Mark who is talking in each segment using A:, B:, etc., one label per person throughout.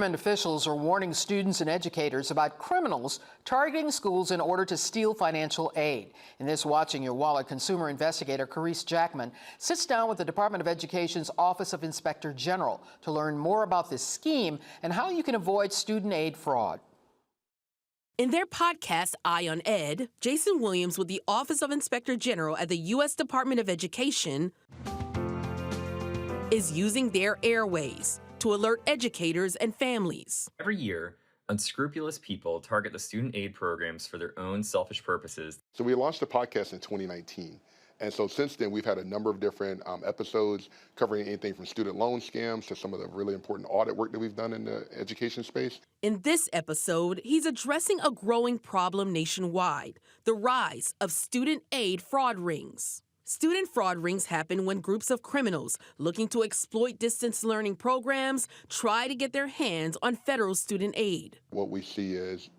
A: Government officials are warning students and educators about criminals targeting schools in order to steal financial aid. In this Watching Your Wallet, consumer investigator Carice Jackman sits down with the Department of Education's Office of Inspector General to learn more about this scheme and how you can avoid student aid fraud.
B: In their podcast, Eye on Ed, Jason Williams with the Office of Inspector General at the U.S. Department of Education is using their airways to alert educators and families.
C: Every year, unscrupulous people target the student aid programs for their own selfish purposes.
D: So we launched the podcast in 2019. And so since then, we've had a number of different episodes covering anything from student loan scams to some of the really important audit work that we've done in the education space.
B: In this episode, he's addressing a growing problem nationwide, the rise of student aid fraud rings. Student fraud rings happen when groups of criminals looking to exploit distance learning programs try to get their hands on federal student aid.
D: What we see is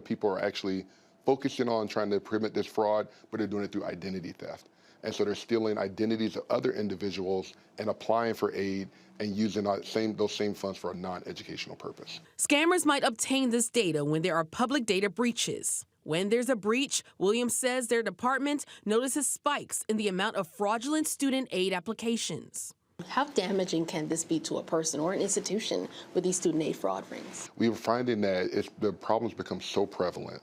D: people are actually focusing on trying to prevent this fraud, but they're doing it through identity theft. And so they're stealing identities of other individuals and applying for aid and using those same funds for a non-educational purpose.
B: Scammers might obtain this data when there are public data breaches. When there's a breach, Williams says their department notices spikes in the amount of fraudulent student aid applications.
E: How damaging can this be to a person or an institution with these student aid fraud rings?
D: We were finding that the problems become so prevalent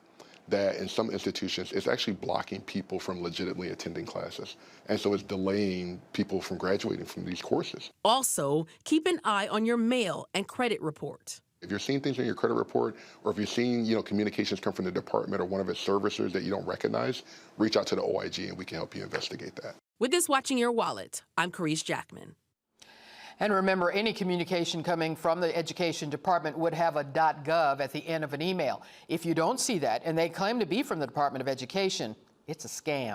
D: that in some institutions, it's actually blocking people from legitimately attending classes. And so it's delaying people from graduating from these courses.
B: Also, keep an eye on your mail and credit report.
D: If you're seeing things in your credit report, or if you're seeing communications come from the department or one of its servicers that you don't recognize, reach out to the OIG and we can help you investigate that.
B: With this Watching Your Wallet, I'm Carice Jackman.
A: And remember, any communication coming from the Education Department would have a .gov at the end of an email. If you don't see that and they claim to be from the Department of Education, it's a scam.